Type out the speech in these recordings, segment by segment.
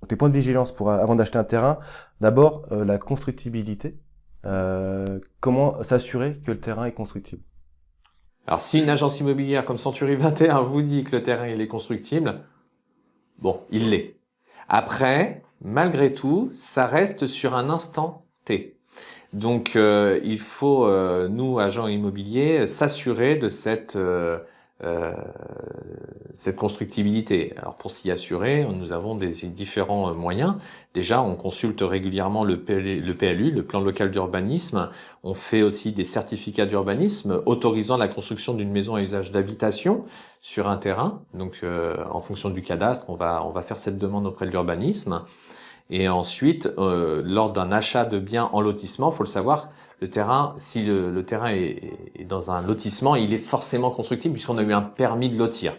Tes points de vigilance avant d'acheter un terrain, d'abord la constructibilité. Comment s'assurer que le terrain est constructible? Alors, si une agence immobilière comme Century 21 vous dit que le terrain il est constructible, bon, il l'est. Après, malgré tout, ça reste sur un instant T. Donc, il faut, nous, agents immobiliers, s'assurer de euh, cette constructibilité. Alors, pour s'y assurer, nous avons des différents moyens. Déjà, on consulte régulièrement le PLU, le plan local d'urbanisme. On fait aussi des certificats d'urbanisme autorisant la construction d'une maison à usage d'habitation sur un terrain. Donc, en fonction du cadastre, on va faire cette demande auprès de l'urbanisme. Et ensuite, lors d'un achat de biens en lotissement, faut le savoir, le terrain, si le terrain est dans un lotissement, il est forcément constructible puisqu'on a eu un permis de lotir.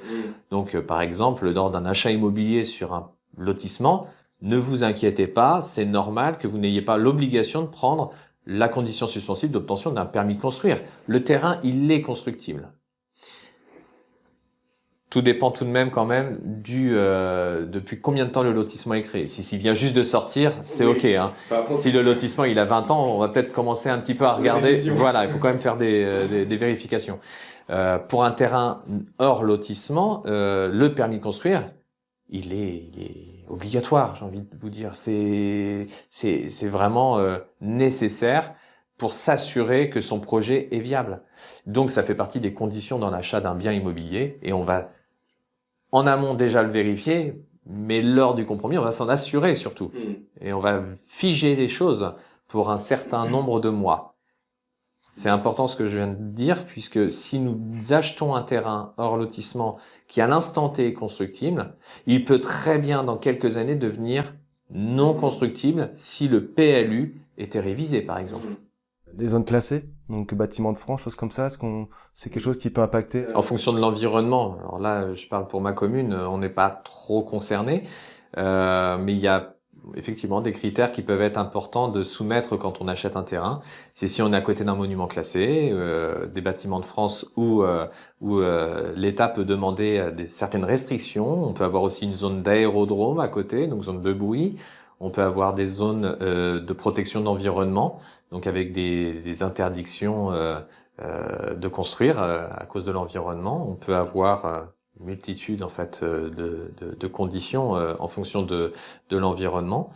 Donc, par exemple, lors d'un achat immobilier sur un lotissement, ne vous inquiétez pas, c'est normal que vous n'ayez pas l'obligation de prendre la condition suspensive d'obtention d'un permis de construire. Le terrain, il est constructible. Tout dépend tout de même quand même depuis combien de temps le lotissement est créé. S'il vient juste de sortir, c'est oui. OK. Hein. Si le lotissement il a 20 ans, on va peut-être commencer un petit peu à regarder. Voilà, il faut quand même faire des vérifications. Pour un terrain hors lotissement, le permis de construire, il est obligatoire, j'ai envie de vous dire. C'est vraiment nécessaire pour s'assurer que son projet est viable. Donc ça fait partie des conditions dans l'achat d'un bien immobilier et on va en amont déjà le vérifier, mais lors du compromis, on va s'en assurer surtout. Et on va figer les choses pour un certain nombre de mois. C'est important ce que je viens de dire, puisque si nous achetons un terrain hors lotissement qui à l'instant T est constructible, il peut très bien dans quelques années devenir non constructible si le PLU était révisé par exemple. Les zones classées, donc bâtiments de franc, choses comme ça, c'est quelque chose qui peut impacter? En fonction de l'environnement. Alors là, je parle pour ma commune, on n'est pas trop concerné, mais il y a effectivement des critères qui peuvent être importants de soumettre quand on achète un terrain. C'est si on est à côté d'un monument classé, des bâtiments de France où l'État peut demander certaines restrictions. On peut avoir aussi une zone d'aérodrome à côté, donc zone de bruit. On peut avoir des zones de protection de l'environnement, donc avec des interdictions de construire à cause de l'environnement. On peut avoir une multitude en fait de conditions en fonction de l'environnement.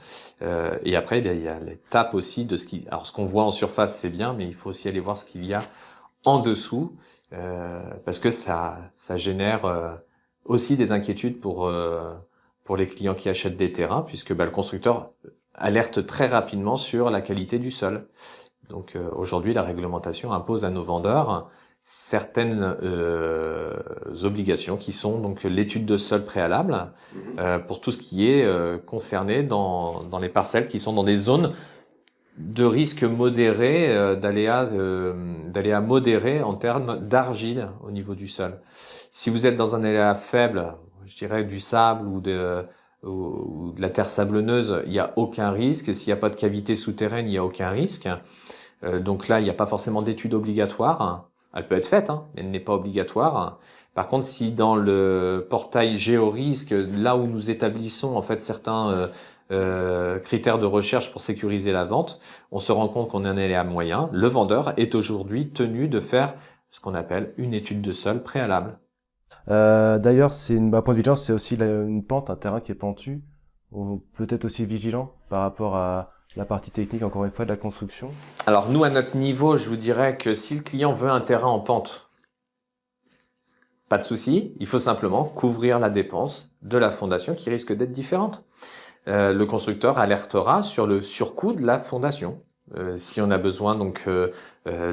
Et après, eh bien, il y a l'étape aussi de alors ce qu'on voit en surface, c'est bien, mais il faut aussi aller voir ce qu'il y a en dessous, parce que ça génère aussi des inquiétudes pour les clients qui achètent des terrains, puisque le constructeur alerte très rapidement sur la qualité du sol. Donc aujourd'hui, la réglementation impose à nos vendeurs certaines obligations qui sont donc l'étude de sol préalable pour tout ce qui est concerné dans les parcelles qui sont dans des zones de risque modéré, d'aléas modérés en termes d'argile au niveau du sol. Si vous êtes dans un aléa faible, je dirais du sable ou de la terre sablonneuse, il n'y a aucun risque. S'il n'y a pas de cavité souterraine, il n'y a aucun risque. Donc là, il n'y a pas forcément d'étude obligatoire. Elle peut être faite, hein, mais elle n'est pas obligatoire. Par contre, si dans le portail géorisque, là où nous établissons en fait certains critères de recherche pour sécuriser la vente, on se rend compte qu'on est un aléa moyen. Le vendeur est aujourd'hui tenu de faire ce qu'on appelle une étude de sol préalable. D'ailleurs, un point de vigilance, c'est aussi une pente, un terrain qui est pentu, ou peut-être aussi vigilant par rapport à la partie technique, encore une fois, de la construction. Alors nous, à notre niveau, je vous dirais que si le client veut un terrain en pente, pas de souci, il faut simplement couvrir la dépense de la fondation qui risque d'être différente. Le constructeur alertera sur le surcoût de la fondation. Si on a besoin donc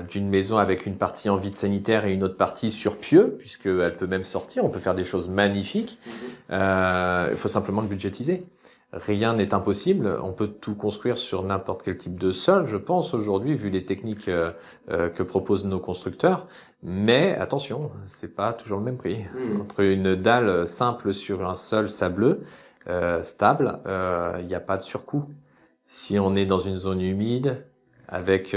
d'une maison avec une partie en vide sanitaire et une autre partie sur pieux, puisqu'elle peut même sortir, on peut faire des choses magnifiques. Il faut simplement le budgétiser. Rien n'est impossible. On peut tout construire sur n'importe quel type de sol, je pense aujourd'hui, vu les techniques que proposent nos constructeurs. Mais attention, c'est pas toujours le même prix. Entre une dalle simple sur un sol sableux stable, il n'y a pas de surcoût. Si on est dans une zone humide, avec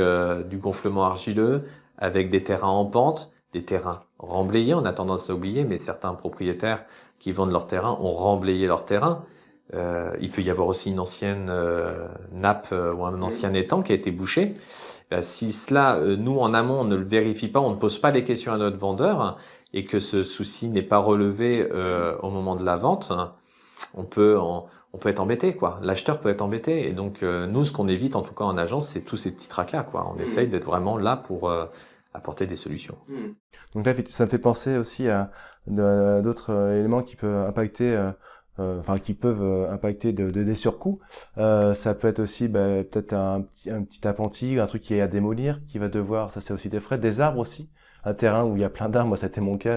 du gonflement argileux, avec des terrains en pente, des terrains remblayés, on a tendance à oublier, mais certains propriétaires qui vendent leur terrain ont remblayé leur terrain. Il peut y avoir aussi une ancienne nappe ou un ancien étang qui a été bouché. Si cela, nous en amont, on ne le vérifie pas, on ne pose pas les questions à notre vendeur et que ce souci n'est pas relevé au moment de la vente, on peut être embêté, quoi. L'acheteur peut être embêté. Et donc nous, ce qu'on évite en tout cas en agence, c'est tous ces petits tracas, quoi. On essaye d'être vraiment là pour apporter des solutions. Donc là, ça me fait penser aussi à d'autres éléments qui peuvent impacter, qui peuvent impacter des surcoûts. Ça peut être aussi peut-être un petit appentis, un truc qui est à démolir, qui va devoir, ça c'est aussi des frais, des arbres aussi. Un terrain où il y a plein d'arbres, moi ça a été mon cas,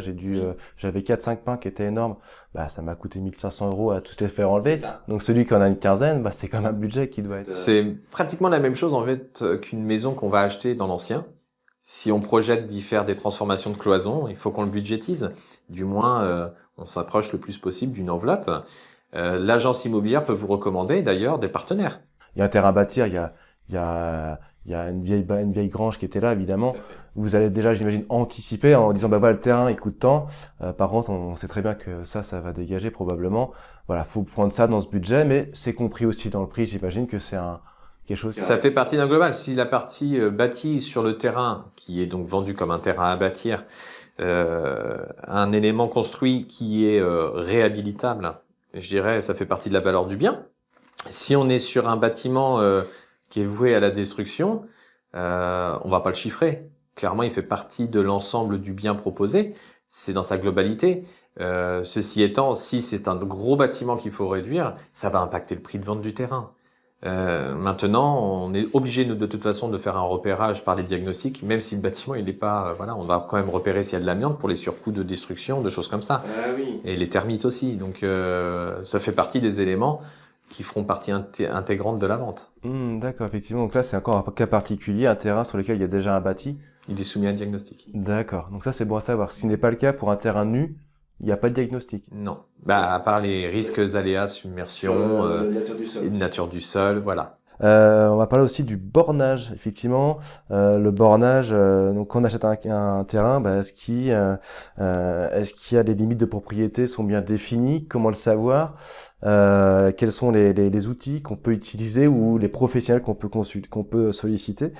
j'avais 4-5 pins qui étaient énormes, ça m'a coûté 1500 € à tous les faire enlever. Donc celui qui en a une quinzaine, c'est quand même un budget qui doit être... C'est pratiquement la même chose en fait qu'une maison qu'on va acheter dans l'ancien. Si on projette d'y faire des transformations de cloison, il faut qu'on le budgétise. Du moins, on s'approche le plus possible d'une enveloppe. L'agence immobilière peut vous recommander d'ailleurs des partenaires. Il y a un terrain à bâtir, il y a une vieille grange qui était là, évidemment. Vous allez déjà, j'imagine, anticiper en disant, voilà, le terrain, il coûte tant. Par contre, on sait très bien que ça va dégager probablement. Voilà, faut prendre ça dans ce budget, mais c'est compris aussi dans le prix. J'imagine que c'est quelque chose. Ça fait partie d'un global. Si la partie bâtie sur le terrain, qui est donc vendue comme un terrain à bâtir, un élément construit qui est réhabilitable, je dirais, ça fait partie de la valeur du bien. Si on est sur un bâtiment qui est voué à la destruction, on va pas le chiffrer. Clairement, il fait partie de l'ensemble du bien proposé. C'est dans sa globalité. Ceci étant, si c'est un gros bâtiment qu'il faut réduire, ça va impacter le prix de vente du terrain. Maintenant, on est obligé de toute façon de faire un repérage par les diagnostics, même si le bâtiment il n'est pas, on va quand même repérer s'il y a de l'amiante pour les surcoûts de destruction, de choses comme ça. Et les termites aussi. Donc, ça fait partie des éléments qui feront partie intégrante de la vente. D'accord, effectivement. Donc là, c'est encore un cas particulier, un terrain sur lequel il y a déjà un bâti. Il est soumis à un diagnostic. D'accord. Donc ça, c'est bon à savoir. Ce qui n'est pas le cas pour un terrain nu, il n'y a pas de diagnostic. Non. À part les risques aléas, submersion, nature du sol, voilà. On va parler aussi du bornage, effectivement. Le bornage, donc quand on achète un terrain, est-ce qu'il y a des limites de propriété sont bien définies? Comment le savoir? Quels sont les outils qu'on peut utiliser ou les professionnels qu'on peut solliciter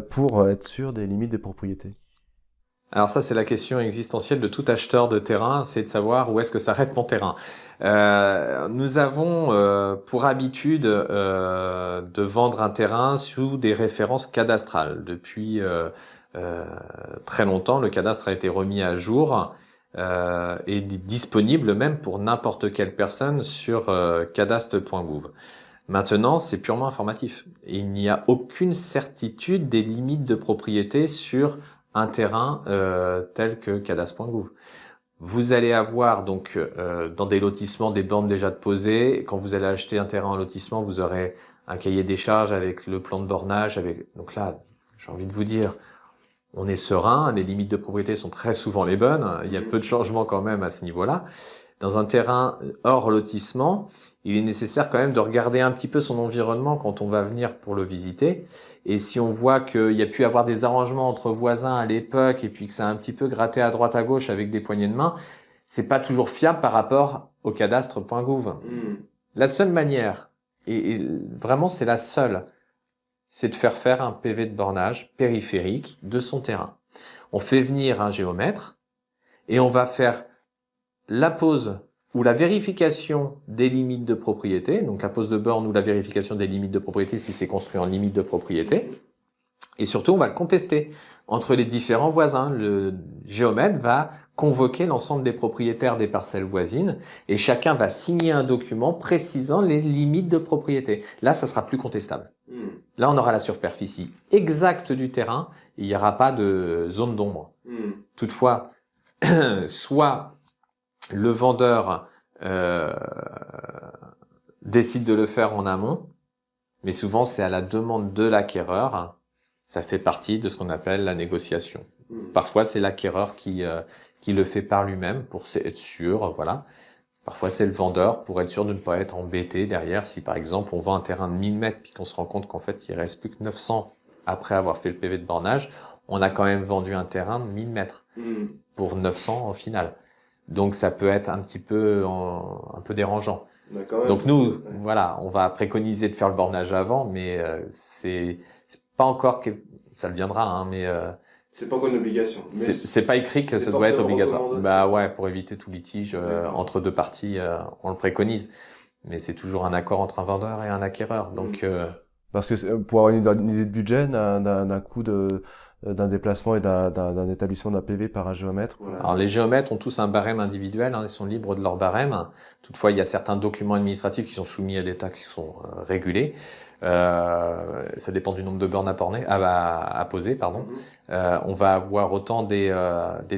pour être sûr des limites de propriété? Alors ça, c'est la question existentielle de tout acheteur de terrain, c'est de savoir où est-ce que s'arrête mon terrain. Nous avons pour habitude de vendre un terrain sous des références cadastrales. Depuis très longtemps, le cadastre a été remis à jour et est disponible même pour n'importe quelle personne sur cadastre.gouv. Maintenant, c'est purement informatif. Il n'y a aucune certitude des limites de propriété sur un terrain tel que cadastre.gouv. Vous allez avoir donc dans des lotissements des bornes déjà posées. Quand vous allez acheter un terrain en lotissement, vous aurez un cahier des charges avec le plan de bornage. Donc là, j'ai envie de vous dire, on est serein. Les limites de propriété sont très souvent les bonnes. Il y a peu de changements quand même à ce niveau-là. Dans un terrain hors lotissement, il est nécessaire quand même de regarder un petit peu son environnement quand on va venir pour le visiter. Et si on voit qu'il y a pu avoir des arrangements entre voisins à l'époque et puis que ça a un petit peu gratté à droite à gauche avec des poignées de main, c'est pas toujours fiable par rapport au cadastre.gouv. La seule manière, et vraiment c'est la seule, c'est de faire un PV de bornage périphérique de son terrain. On fait venir un géomètre et on va faire la pose ou la vérification des limites de propriété, donc la pose de borne ou la vérification des limites de propriété si c'est construit en limite de propriété. Et surtout, on va le contester entre les différents voisins. Le géomètre va convoquer l'ensemble des propriétaires des parcelles voisines et chacun va signer un document précisant les limites de propriété. Là, ça sera plus contestable. Là, on aura la superficie exacte du terrain. Il n'y aura pas de zone d'ombre. Toutefois, soit le vendeur décide de le faire en amont, mais souvent c'est à la demande de l'acquéreur. Ça fait partie de ce qu'on appelle la négociation. Parfois c'est l'acquéreur qui le fait par lui-même pour être sûr, voilà. Parfois c'est le vendeur pour être sûr de ne pas être embêté derrière si par exemple on vend un terrain de 1000 mètres puis qu'on se rend compte qu'en fait il reste plus que 900 après avoir fait le PV de bornage, on a quand même vendu un terrain de 1000 mètres pour 900 au final. Donc ça peut être un peu dérangeant. Donc nous, voilà, on va préconiser de faire le bornage avant, mais c'est pas encore que ça le viendra, hein, mais c'est pas encore une obligation. C'est pas écrit que ça doit être obligatoire. Bah ouais, pour éviter tout litige entre deux parties, on le préconise. Mais c'est toujours un accord entre un vendeur et un acquéreur. Donc parce que pour avoir une idée de budget, d'un coût d'un déplacement et d'un établissement d'un PV par un géomètre. Alors les géomètres ont tous un barème individuel, hein, ils sont libres de leur barème. Toutefois, il y a certains documents administratifs qui sont soumis à des taxes qui sont régulés. Ça dépend du nombre de bornes à poser, pardon. On va avoir autant des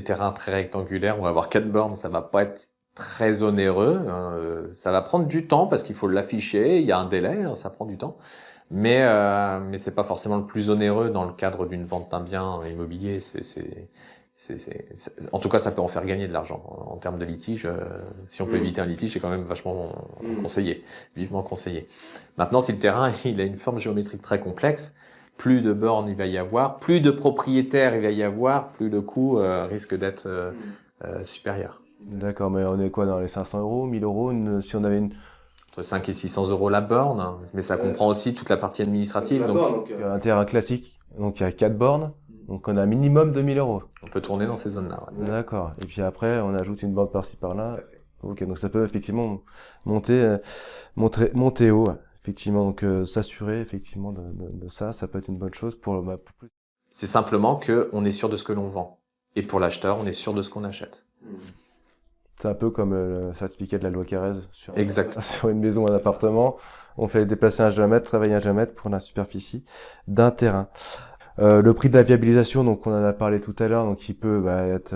terrains très rectangulaires, on va avoir 4 bornes, ça va pas être très onéreux. Ça va prendre du temps parce qu'il faut l'afficher, il y a un délai, hein, ça prend du temps. Mais c'est pas forcément le plus onéreux dans le cadre d'une vente d'un bien immobilier. En tout cas, ça peut en faire gagner de l'argent en termes de litige. Si on peut éviter un litige, c'est quand même vachement conseillé, vivement conseillé. Maintenant, si le terrain il a une forme géométrique très complexe, plus de bornes il va y avoir, plus de propriétaires il va y avoir, plus le coût risque d'être supérieur. D'accord, mais on est quoi dans les 500 €, 1000 €, si on avait une entre 5 et 600 € la borne, mais ça comprend aussi toute la partie administrative. Donc un terrain classique, donc il y a 4 bornes, donc on a un minimum de 1000 €. On peut tourner dans ces zones-là. Ouais. D'accord. Et puis après, on ajoute une borne par-ci par-là. Ok, donc ça peut effectivement monter haut. Effectivement, donc s'assurer effectivement de ça, ça peut être une bonne chose pour plus. C'est simplement que on est sûr de ce que l'on vend, et pour l'acheteur, on est sûr de ce qu'on achète. C'est un peu comme le certificat de la loi Carrez sur une maison ou un appartement. On fait déplacer un géomètre, travailler un géomètre pour la superficie d'un terrain. Le prix de la viabilisation, donc on en a parlé tout à l'heure, donc qui va être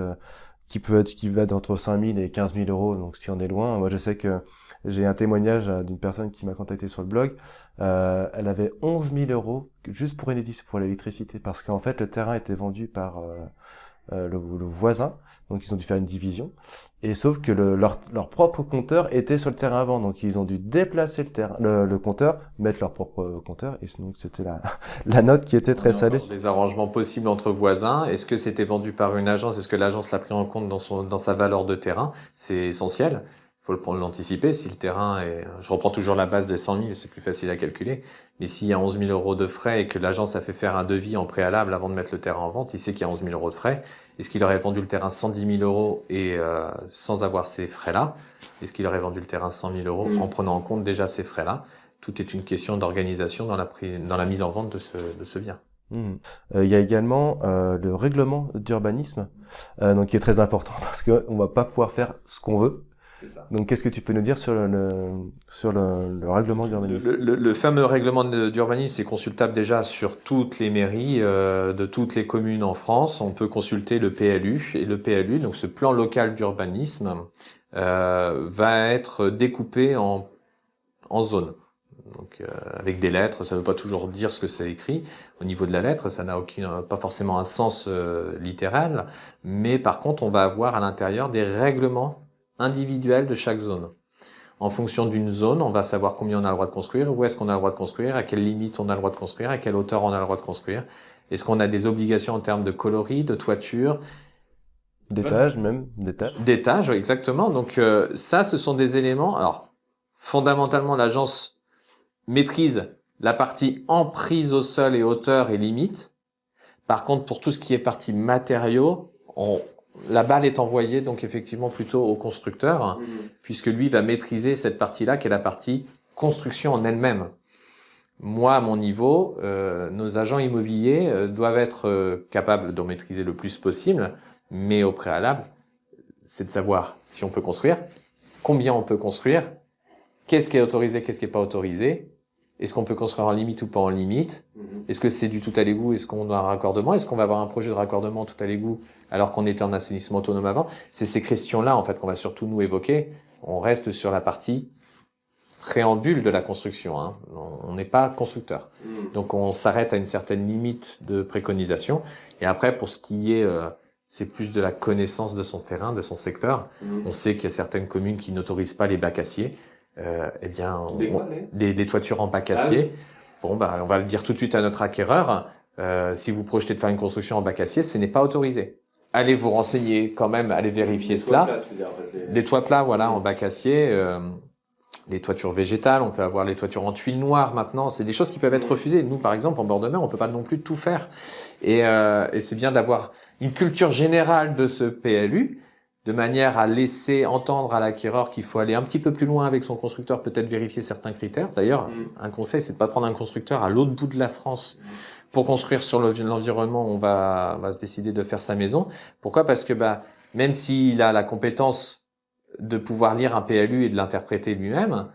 entre 5 000 et 15 000 €. Donc si on est loin, moi je sais que j'ai un témoignage d'une personne qui m'a contacté sur le blog. Elle avait 11 000 € juste pour Enedis, pour l'électricité, parce qu'en fait le terrain était vendu par le voisin, donc ils ont dû faire une division, et sauf que leur propre compteur était sur le terrain avant, donc ils ont dû déplacer le compteur, mettre leur propre compteur, et donc c'était la note qui était très salée. Des arrangements possibles entre voisins. Est-ce que c'était vendu par une agence? Est-ce que l'agence l'a pris en compte dans sa valeur de terrain? C'est essentiel. Il faut l'anticiper. Si le terrain je reprends toujours la base des 100 000, c'est plus facile à calculer. Mais s'il y a 11 000 € de frais et que l'agence a fait faire un devis en préalable avant de mettre le terrain en vente, il sait qu'il y a 11 000 € de frais. Est-ce qu'il aurait vendu le terrain 110 000 € et sans avoir ces frais-là? Est-ce qu'il aurait vendu le terrain 100 000 € en prenant en compte déjà ces frais-là? Tout est une question d'organisation dans la mise en vente de ce bien. Il y a également le règlement d'urbanisme, donc qui est très important parce que on va pas pouvoir faire ce qu'on veut. Donc, qu'est-ce que tu peux nous dire sur le règlement d'urbanisme? Le fameux règlement d'urbanisme, c'est consultable déjà sur toutes les mairies de toutes les communes en France. On peut consulter le PLU. Et le PLU, donc ce plan local d'urbanisme, va être découpé en zones. Donc, avec des lettres, ça ne veut pas toujours dire ce que c'est écrit. Au niveau de la lettre, ça n'a pas forcément un sens littéral. Mais par contre, on va avoir à l'intérieur des règlements individuel de chaque zone. En fonction d'une zone, on va savoir combien on a le droit de construire, où est-ce qu'on a le droit de construire, à quelle limite on a le droit de construire, à quelle hauteur on a le droit de construire. Est-ce qu'on a des obligations en termes de coloris, de toiture, d'étage même, d'étage. D'étage, exactement. Donc ça, ce sont des éléments. Alors, fondamentalement, l'agence maîtrise la partie emprise au sol et hauteur et limite. Par contre, pour tout ce qui est partie matériaux, la balle est envoyée donc effectivement plutôt au constructeur, puisque lui va maîtriser cette partie-là, qui est la partie construction en elle-même. Moi, à mon niveau, nos agents immobiliers doivent être capables d'en maîtriser le plus possible, mais au préalable, c'est de savoir si on peut construire, combien on peut construire, qu'est-ce qui est autorisé, qu'est-ce qui n'est pas autorisé, est-ce qu'on peut construire en limite ou pas en limite, est-ce que c'est du tout à l'égout, est-ce qu'on a un raccordement, est-ce qu'on va avoir un projet de raccordement tout à l'égout alors qu'on était en assainissement autonome avant. C'est ces questions-là en fait qu'on va surtout nous évoquer. On reste sur la partie préambule de la construction, hein. On n'est pas constructeur. Donc on s'arrête à une certaine limite de préconisation. Et après, pour ce qui est, c'est plus de la connaissance de son terrain, de son secteur. On sait qu'il y a certaines communes qui n'autorisent pas les bacs aciers. Eh bien, les toitures en bac acier. Bon, bah, on va le dire tout de suite à notre acquéreur. Si vous projetez de faire une construction en bac acier, ce n'est pas autorisé. Allez vous renseigner quand même, allez vérifier cela. Les toits plats, voilà, en bac acier. les toitures végétales, on peut avoir les toitures en tuiles noires maintenant. C'est des choses qui peuvent être refusées. Nous, par exemple, en bord de mer, on peut pas non plus tout faire. Et c'est bien d'avoir une culture générale de ce PLU, de manière à laisser entendre à l'acquéreur qu'il faut aller un petit peu plus loin avec son constructeur, peut-être vérifier certains critères. D'ailleurs, un conseil, c'est de pas prendre un constructeur à l'autre bout de la France pour construire sur l'environnement. On va se décider de faire sa maison. Pourquoi? Parce que même s'il a la compétence de pouvoir lire un PLU et de l'interpréter lui-même,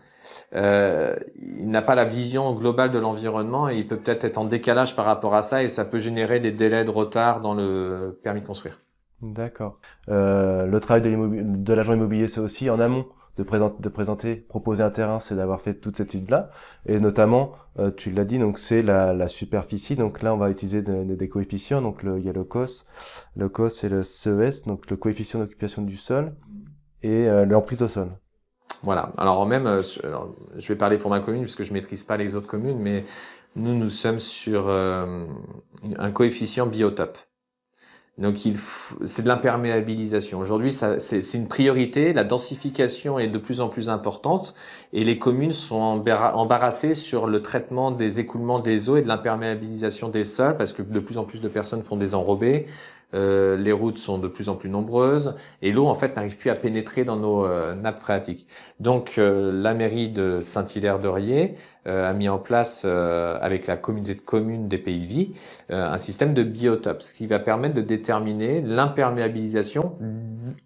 il n'a pas la vision globale de l'environnement et il peut peut-être être en décalage par rapport à ça et ça peut générer des délais de retard dans le permis de construire. D'accord. Le travail de l'agent immobilier, c'est aussi en amont de présenter, proposer un terrain, c'est d'avoir fait toute cette étude-là. Et notamment, tu l'as dit, donc c'est la superficie. Donc là, on va utiliser des coefficients. Donc il y a le COS. Le COS, c'est le CES, donc le coefficient d'occupation du sol et l'emprise au sol. Voilà. Alors même, je vais parler pour ma commune puisque je maîtrise pas les autres communes, mais nous sommes sur un coefficient biotope. Donc c'est de l'imperméabilisation. Aujourd'hui, c'est une priorité. La densification est de plus en plus importante et les communes sont embarrassées sur le traitement des écoulements des eaux et de l'imperméabilisation des sols parce que de plus en plus de personnes font des enrobés. Les routes sont de plus en plus nombreuses et l'eau en fait n'arrive plus à pénétrer dans nos nappes phréatiques. Donc la mairie de Saint-Hilaire-de-Riez a mis en place avec la communauté de communes des Pays de Vie un système de biotope, ce qui va permettre de déterminer l'imperméabilisation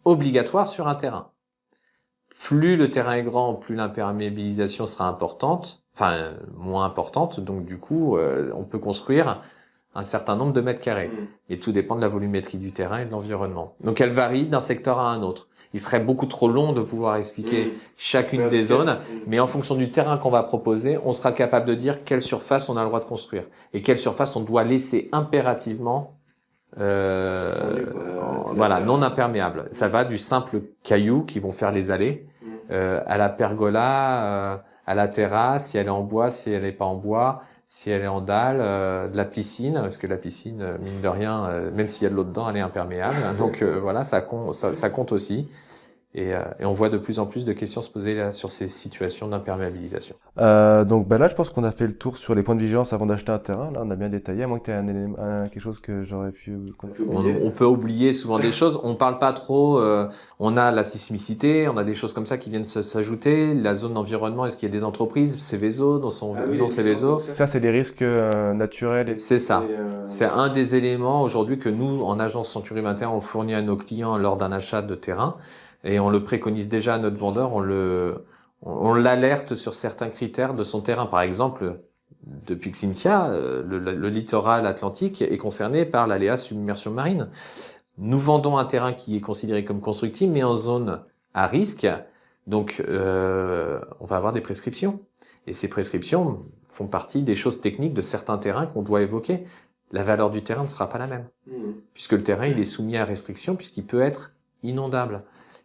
obligatoire sur un terrain. Plus le terrain est grand, plus l'imperméabilisation sera importante, enfin moins importante, donc du coup on peut construire un certain nombre de mètres carrés. Et tout dépend de la volumétrie du terrain et de l'environnement. Donc elle varie d'un secteur à un autre. Il serait beaucoup trop long de pouvoir expliquer chacune des zones, mais en fonction du terrain qu'on va proposer, on sera capable de dire quelle surface on a le droit de construire et quelle surface on doit laisser impérativement voilà, non imperméable. Ça va du simple caillou qui vont faire les allées à la pergola, à la terrasse, si elle est en bois, si elle n'est pas en bois, si elle est en dalle, de la piscine, parce que la piscine, mine de rien, même s'il y a de l'eau dedans, elle est imperméable. Donc voilà, ça compte aussi. Et on voit de plus en plus de questions se poser là, sur ces situations d'imperméabilisation. Donc là, je pense qu'on a fait le tour sur les points de vigilance avant d'acheter un terrain. Là, on a bien détaillé, à moins que tu aies quelque chose que qu'on peut oublier. On peut oublier souvent des choses. On parle pas trop. On a la sismicité, on a des choses comme ça qui viennent s'ajouter. La zone d'environnement, est-ce qu'il y a des entreprises, Céveso, dans Céveso. Ça, c'est des risques naturels. C'est ça. C'est un des éléments aujourd'hui que nous, en agence Century 21, on fournit à nos clients lors d'un achat de terrain. Et on le préconise déjà à notre vendeur, on l'alerte sur certains critères de son terrain. Par exemple, depuis que Cynthia, le littoral atlantique est concerné par l'aléa submersion marine. Nous vendons un terrain qui est considéré comme constructible, mais en zone à risque. Donc, on va avoir des prescriptions. Et ces prescriptions font partie des choses techniques de certains terrains qu'on doit évoquer. La valeur du terrain ne sera pas la même. Puisque le terrain, il est soumis à restriction, puisqu'il peut être inondable.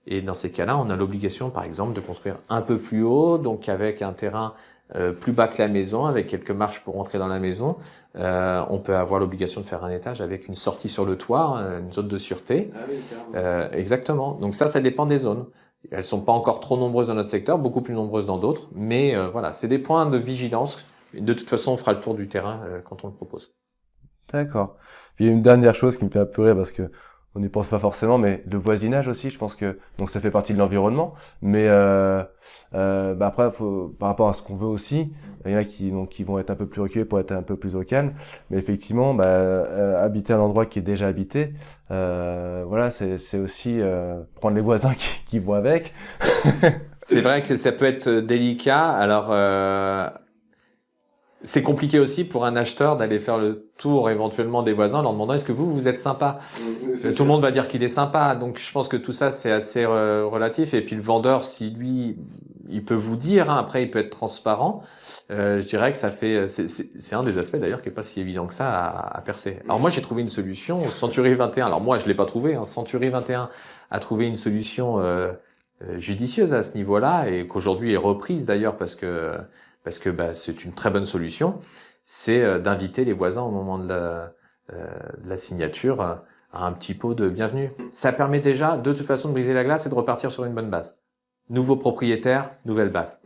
Et dans ces cas-là, on a l'obligation, par exemple, de construire un peu plus haut, donc avec un terrain plus bas que la maison, avec quelques marches pour entrer dans la maison. On peut avoir l'obligation de faire un étage avec une sortie sur le toit, une zone de sûreté. Ah oui, exactement. Donc ça dépend des zones. Elles sont pas encore trop nombreuses dans notre secteur, beaucoup plus nombreuses dans d'autres, mais voilà, c'est des points de vigilance. De toute façon, on fera le tour du terrain quand on le propose. D'accord. Puis une dernière chose qui me fait un peu rire parce que on n'y pense pas forcément, mais le voisinage aussi, je pense que donc ça fait partie de l'environnement. Mais après, par rapport à ce qu'on veut aussi, il y en a qui vont être un peu plus reculés pour être un peu plus au calme. Mais effectivement, habiter un endroit qui est déjà habité, voilà, c'est aussi prendre les voisins qui vont avec. C'est vrai que ça peut être délicat. Alors c'est compliqué aussi pour un acheteur d'aller faire le tour éventuellement des voisins en leur demandant est-ce que vous êtes sympa. Tout le monde va dire qu'il est sympa, donc je pense que tout ça c'est assez relatif. Et puis le vendeur, si lui, il peut vous dire, hein, après il peut être transparent. Je dirais que ça fait, c'est un des aspects d'ailleurs qui est pas si évident que ça à percer. Alors moi j'ai trouvé une solution, Century 21. Alors moi je l'ai pas trouvé, hein, Century 21 a trouvé une solution judicieuse à ce niveau-là et qu'aujourd'hui est reprise d'ailleurs parce que c'est une très bonne solution, c'est d'inviter les voisins au moment de la signature à un petit pot de bienvenue. Ça permet déjà, de toute façon, de briser la glace et de repartir sur une bonne base. nouveau propriétaire, nouvelle base.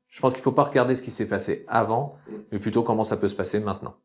Je pense qu'il faut pas regarder ce qui s'est passé avant, mais plutôt comment ça peut se passer maintenant.